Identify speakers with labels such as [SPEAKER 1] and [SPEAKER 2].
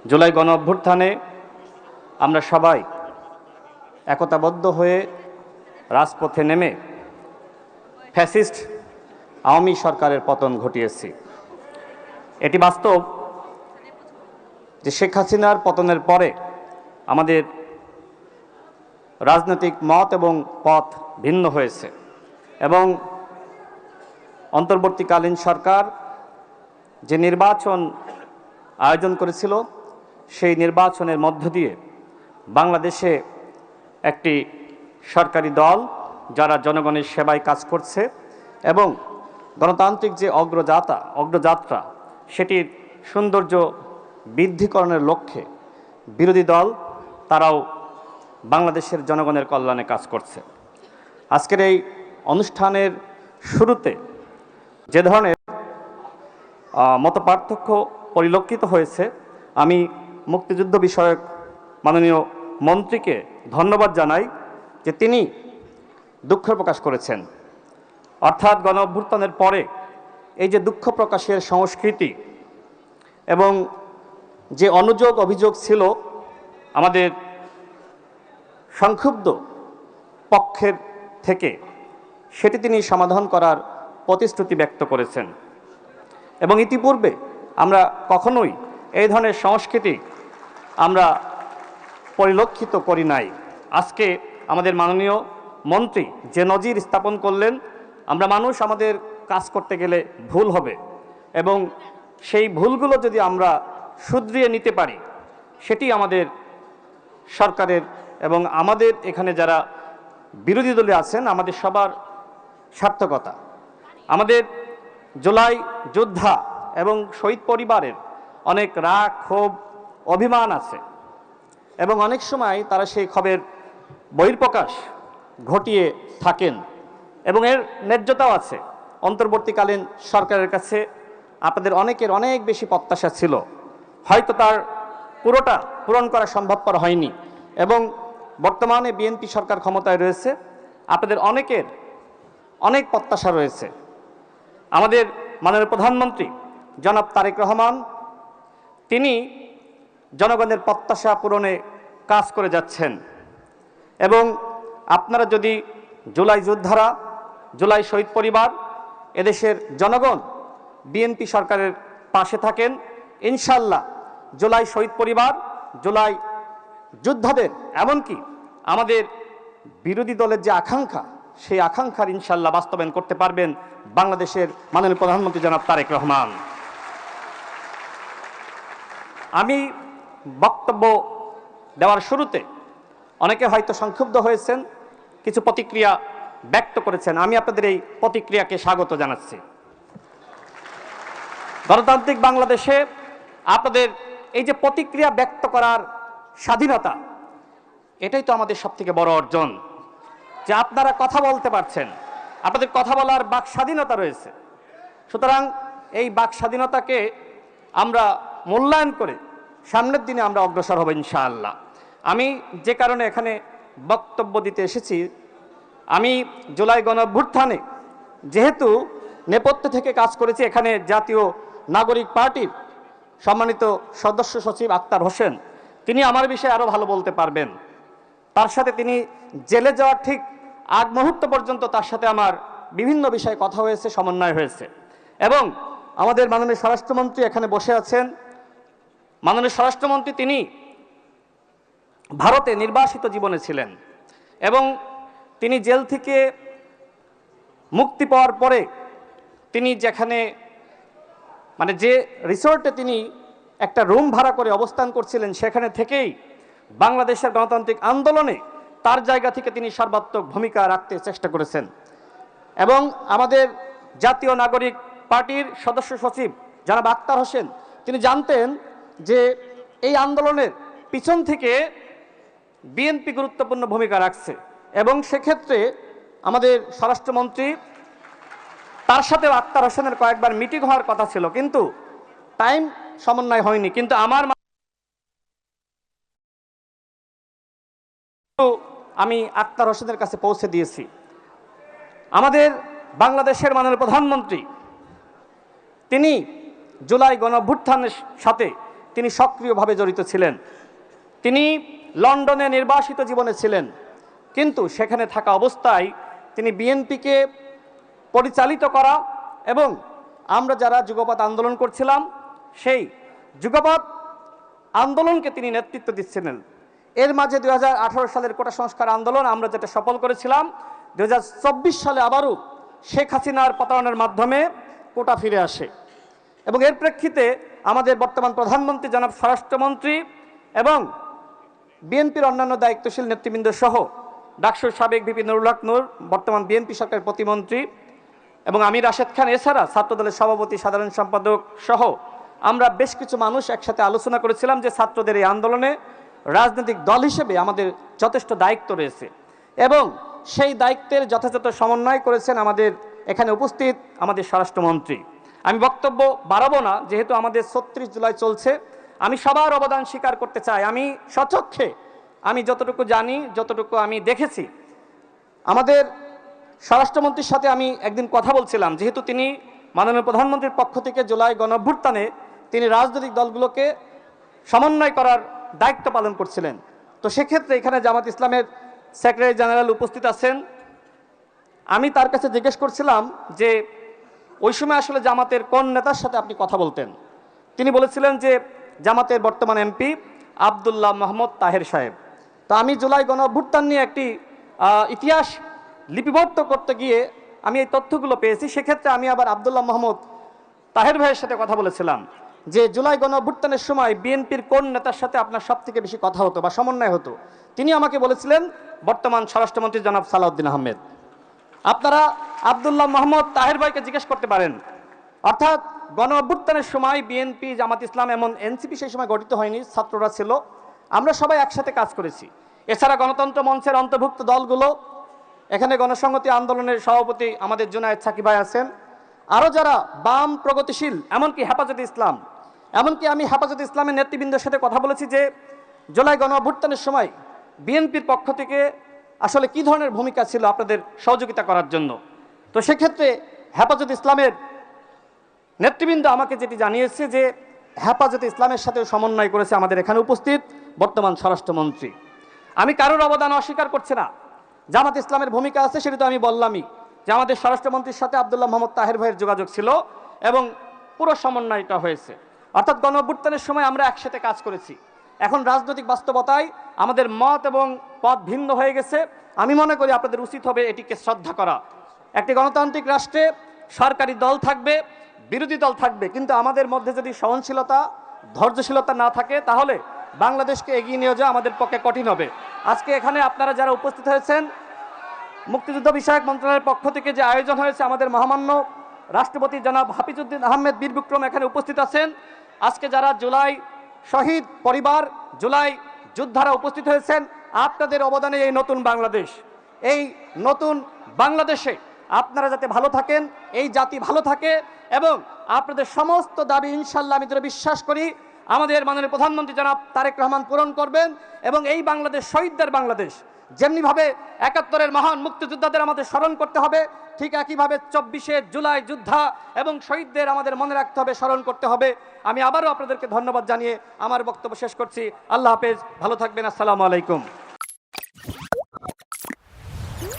[SPEAKER 1] জুলাই গণ অভ্যুত্থানে আমরা সবাই একতাবদ্ধ হয়ে রাজপথে নেমে ফ্যাসিস্ট আওয়ামী সরকারের পতন ঘটিয়েছি। এটি বাস্তব যে শেখ হাসিনার পতনের পরে আমাদের রাজনৈতিক মত এবং পথ ভিন্ন হয়েছে এবং অন্তর্বর্তীকালীন সরকার যে নির্বাচন আয়োজন করেছিল সেই নির্বাচনের মধ্য দিয়ে বাংলাদেশে একটি সরকারি দল যারা জনগণের সেবায় কাজ করছে এবং গণতান্ত্রিক যে অগ্রযাত্রা সেটির সৌন্দর্য বৃদ্ধিকরণের লক্ষ্যে বিরোধী দল তারাও বাংলাদেশের জনগণের কল্যাণে কাজ করছে। আজকের এই অনুষ্ঠানের শুরুতে যে ধরনের মতপার্থক্য পরিলক্ষিত হয়েছে, আমি মুক্তিযুদ্ধ বিষয়ক মাননীয় মন্ত্রীকে ধন্যবাদ জানাই যে তিনি দুঃখ প্রকাশ করেছেন। অর্থাৎ গণ অভ্যুত্থানের পরে এই যে দুঃখ প্রকাশের সংস্কৃতি এবং যে অনুযোগ অভিযোগ ছিল আমাদের সংক্ষুব্ধ পক্ষের থেকে, সেটি তিনি সমাধান করার প্রতিশ্রুতি ব্যক্ত করেছেন এবং ইতিপূর্বে আমরা কখনোই এই ধরনের সংস্কৃতি আমরা পরিলক্ষিত করি নাই। আজকে আমাদের মাননীয় মন্ত্রী যে নজির স্থাপন করলেন, আমরা মানুষ আমাদের কাজ করতে গেলে ভুল হবে এবং সেই ভুলগুলো যদি আমরা শুধরিয়ে নিতে পারি সেটি আমাদের সরকারের এবং আমাদের এখানে যারা বিরোধী দলে আছেন আমাদের সবার সার্থকতা। আমাদের জুলাই যোদ্ধা এবং শহীদ পরিবারের অনেক রাগ, ক্ষোভ, অভিমান আছে এবং অনেক সময় তারা সেই ক্ষোভের বহিঃপ্রকাশ ঘটিয়ে থাকেন এবং এর ন্যায্যতাও আছে। অন্তর্বর্তীকালীন সরকারের কাছে আপনাদের অনেকের অনেক বেশি প্রত্যাশা ছিল, হয়তো তার পুরোটা পূরণ করা সম্ভবপর হয়নি এবং বর্তমানে বিএনপি সরকার ক্ষমতায় রয়েছে, আপনাদের অনেকের অনেক প্রত্যাশা রয়েছে। আমাদের মাননীয় প্রধানমন্ত্রী জনাব তারেক রহমান তিনি জনগণের প্রত্যাশা পূরণে কাজ করে যাচ্ছেন এবং আপনারা যদি জুলাই যোদ্ধারা, জুলাই শহীদ পরিবার, এদেশের জনগণ বিএনপি সরকারের পাশে থাকেন, ইনশাল্লাহ জুলাই শহীদ পরিবার, জুলাই যোদ্ধাদের এমনকি আমাদের বিরোধী দলের যে আকাঙ্ক্ষা সেই আকাঙ্ক্ষার ইনশাল্লাহ বাস্তবায়ন করতে পারবেন বাংলাদেশের মাননীয় প্রধানমন্ত্রী জনাব তারেক রহমান। আমি বক্তব্য দেওয়ার শুরুতে অনেকে হয়তো সংক্ষুব্ধ হয়েছেন, কিছু প্রতিক্রিয়া ব্যক্ত করেছেন, আমি আপনাদের এই প্রতিক্রিয়াকে স্বাগত জানাচ্ছি। গণতান্ত্রিক বাংলাদেশে আপনাদের এই যে প্রতিক্রিয়া ব্যক্ত করার স্বাধীনতা, এটাই তো আমাদের সবথেকে বড় অর্জন যে আপনারা কথা বলতে পারছেন, আপনাদের কথা বলার বাক স্বাধীনতা রয়েছে। সুতরাং এই বাক স্বাধীনতাকে আমরা মূল্যায়ন করে সামনের দিনে আমরা অগ্রসর হব ইনশাআল্লাহ। আমি যে কারণে এখানে বক্তব্য দিতে এসেছি, আমি জুলাই গণ অভ্যুত্থানে যেহেতু নেপথ্য থেকে কাজ করেছি, এখানে জাতীয় নাগরিক পার্টির সম্মানিত সদস্য সচিব আক্তার হোসেন তিনি আমার বিষয়ে আরও ভালো বলতে পারবেন। তার সাথে তিনি জেলে যাওয়ার ঠিক আগ মুহূর্ত পর্যন্ত তার সাথে আমার বিভিন্ন বিষয়ে কথা হয়েছে, সমন্বয় হয়েছে এবং আমাদের মাননীয় স্বরাষ্ট্রমন্ত্রী এখানে বসে আছেন। মাননীয় স্বরাষ্ট্রমন্ত্রী তিনি ভারতে নির্বাসিত জীবনে ছিলেন এবং তিনি জেল থেকে মুক্তি পাওয়ার পরে তিনি যেখানে যে রিসোর্টে তিনি একটা রুম ভাড়া করে অবস্থান করছিলেন, সেখানে থেকেই বাংলাদেশের গণতান্ত্রিক আন্দোলনে তার জায়গা থেকে তিনি সর্বাত্মক ভূমিকা রাখতে চেষ্টা করেছেন এবং আমাদের জাতীয় নাগরিক পার্টির সদস্য সচিব জনাব আক্তার হোসেন তিনি জানতেন যে এই আন্দোলনের পিছন থেকে বিএনপি গুরুত্বপূর্ণ ভূমিকা রাখছে এবং সেক্ষেত্রে আমাদের স্বরাষ্ট্রমন্ত্রী তার সাথে আক্তার হোসেনের কয়েকবার মিটিং হওয়ার কথা ছিল, কিন্তু টাইম সমন্বয় হয়নি। কিন্তু আমি আক্তার হোসেনের কাছে পৌঁছে দিয়েছি। আমাদের বাংলাদেশের মাননীয় প্রধানমন্ত্রী তিনি জুলাই গণঅভ্যুত্থানের সাথে তিনি সক্রিয়ভাবে জড়িত ছিলেন। তিনি লন্ডনে নির্বাসিত জীবনে ছিলেন, কিন্তু সেখানে থাকা অবস্থায় তিনি বিএনপিকে পরিচালিত করা এবং আমরা যারা যুগপৎ আন্দোলন করছিলাম সেই যুগপৎ আন্দোলনকে তিনি নেতৃত্ব দিচ্ছিলেন। এর মাঝে 2018 সালের কোটা সংস্কার আন্দোলন আমরা যেটা সফল করেছিলাম, 2024 সালে আবারও শেখ হাসিনার পতনের মাধ্যমে কোটা ফিরে আসে এবং এর প্রেক্ষিতে আমাদের বর্তমান প্রধানমন্ত্রী জনাব স্বরাষ্ট্রমন্ত্রী এবং বিএনপির অন্যান্য দায়িত্বশীল নেতৃবৃন্দ সহ ডাকসুর সাবেক ভিপি নুরুল হক নূর, বর্তমান বিএনপি সরকারের প্রতিমন্ত্রী, এবং আমি রাশেদ খান, এছাড়া ছাত্রদলের সভাপতি সাধারণ সম্পাদক সহ আমরা বেশ কিছু মানুষ একসাথে আলোচনা করেছিলাম যে ছাত্রদের এই আন্দোলনে রাজনৈতিক দল হিসেবে আমাদের যথেষ্ট দায়িত্ব রয়েছে এবং সেই দায়িত্বের যথাযথ সমন্বয় করেছেন আমাদের এখানে উপস্থিত আমাদের স্বরাষ্ট্রমন্ত্রী। আমি বক্তব্য বাড়াবো না, যেহেতু আমাদের 36 জুলাই চলছে। আমি সবার অবদান স্বীকার করতে চাই। আমি স্বচক্ষে আমি যতটুকু জানি, যতটুকু আমি দেখেছি, আমাদের স্বরাষ্ট্রমন্ত্রীর সাথে আমি একদিন কথা বলছিলাম, যেহেতু তিনি মাননীয় প্রধানমন্ত্রীর পক্ষ থেকে জুলাই গণঅভ্যুত্থানে তিনি রাজনৈতিক দলগুলোকে সমন্বয় করার দায়িত্ব পালন করছিলেন। তো সেক্ষেত্রে এখানে জামাত ইসলামের সেক্রেটারি জেনারেল উপস্থিত আছেন। আমি তার কাছে জিজ্ঞেস করছিলাম যে ওই সময় আসলে জামাতের কোন নেতার সাথে আপনি কথা বলতেন। তিনি বলেছিলেন যে জামাতের বর্তমান এমপি আব্দুল্লাহ মোহাম্মদ তাহের সাহেব। তো আমি জুলাই গণঅভ্যুত্থান নিয়ে একটি ইতিহাস লিপিবদ্ধ করতে গিয়ে আমি এই তথ্যগুলো পেয়েছি। সেক্ষেত্রে আমি আবার আব্দুল্লাহ মোহাম্মদ তাহের ভাইয়ের সাথে কথা বলেছিলাম যে জুলাই গণঅভ্যুত্থানের সময় বিএনপির কোন নেতার সাথে আপনার সবথেকে বেশি কথা হতো বা সমন্বয় হতো। তিনি আমাকে বলেছিলেন বর্তমান স্বরাষ্ট্রমন্ত্রী জনাব সালাউদ্দিন আহমেদ। আপনারা আব্দুল্লাহ মোহাম্মদ তাহের ভাইকে জিজ্ঞেস করতে পারেন। অর্থাৎ গণঅভ্যুত্থানের সময় বিএনপি, জামাত ইসলাম, এমন এনসিপি সেই সময় গঠিত হয়নি, ছাত্ররা ছিল, আমরা সবাই একসাথে কাজ করেছি। এছাড়া গণতন্ত্র মঞ্চের অন্তর্ভুক্ত দলগুলো, এখানে গণসংহতি আন্দোলনের সভাপতি আমাদের জুনায়েদ সাকিব ভাই আছেন, আরও যারা বাম প্রগতিশীল, এমনকি হেফাজতে ইসলাম, এমনকি আমি হেফাজতে ইসলামের নেতৃবৃন্দের সাথে কথা বলেছি যে জুলাই গণঅভ্যুত্থানের সময় বিএনপির পক্ষ থেকে আসলে কী ধরনের ভূমিকা ছিল আপনাদের সহযোগিতা করার জন্য। তো সেক্ষেত্রে হেফাজত ইসলামের নেতৃবৃন্দ আমাকে যেটি জানিয়েছে যে হেফাজতে ইসলামের সাথে সমন্বয় করেছে আমাদের এখানে উপস্থিত বর্তমান স্বরাষ্ট্রমন্ত্রী। আমি কারোর অবদান অস্বীকার করছি না, জামাত ইসলামের ভূমিকা আছে, সেটা তো আমি বললামই যে আমাদের স্বরাষ্ট্রমন্ত্রীর সাথে আব্দুল্লাহ মোহাম্মদ তাহের ভাইয়ের যোগাযোগ ছিল এবং পুরো সমন্বয়টা হয়েছে। অর্থাৎ গণঅভ্যুত্থানের সময় আমরা একসাথে কাজ করেছি। এখন রাজনৈতিক বাস্তবতায় আমাদের মত এবং পথ ভিন্ন হয়ে গেছে। আমি মনে করি আপনাদের উচিত হবে এটিকে শ্রদ্ধা করা। একটি গণতান্ত্রিক রাষ্ট্রে সরকারি দল থাকবে, বিরোধী দল থাকবে, কিন্তু আমাদের মধ্যে যদি সহনশীলতা, ধৈর্যশীলতা না থাকে তাহলে বাংলাদেশকে এগিয়ে নিয়ে যাওয়া আমাদের পক্ষে কঠিন হবে। আজকে এখানে আপনারা যারা উপস্থিত হয়েছেন, মুক্তিযুদ্ধ বিষয়ক মন্ত্রণালয়ের পক্ষ থেকে যে আয়োজন হয়েছে, আমাদের মহামান্য রাষ্ট্রপতি জনাব হাফিজউদ্দিন আহমেদ বীর বিক্রম এখানে উপস্থিত আছেন। আজকে যারা জুলাই শহীদ পরিবার, জুলাই যোদ্ধারা উপস্থিত হয়েছেন, আপনাদের অবদানে এই নতুন বাংলাদেশ, এই নতুন বাংলাদেশে আপনারা যাতে ভালো থাকেন, এই জাতি ভালো থাকে এবং আপনাদের সমস্ত দাবি ইনশাল্লাহ আমি দৃঢ় বিশ্বাস করি আমাদের মাননীয় প্রধানমন্ত্রী জনাব তারেক রহমান পূরণ করবেন এবং এই বাংলাদেশ শহীদদের বাংলাদেশ। যেমনিভাবে 71-এর মহান মুক্তিযোদ্ধাদের আমাদের স্মরণ করতে হবে, ঠিক একইভাবে 24শে জুলাই যোদ্ধা এবং শহীদদের আমাদের মনে রাখতে হবে, স্মরণ করতে হবে। আমি আবারও আপনাদেরকে ধন্যবাদ জানিয়ে আমার বক্তব্য শেষ করছি। আল্লাহ হাফেজ, ভালো থাকবেন। আসসালামু আলাইকুম।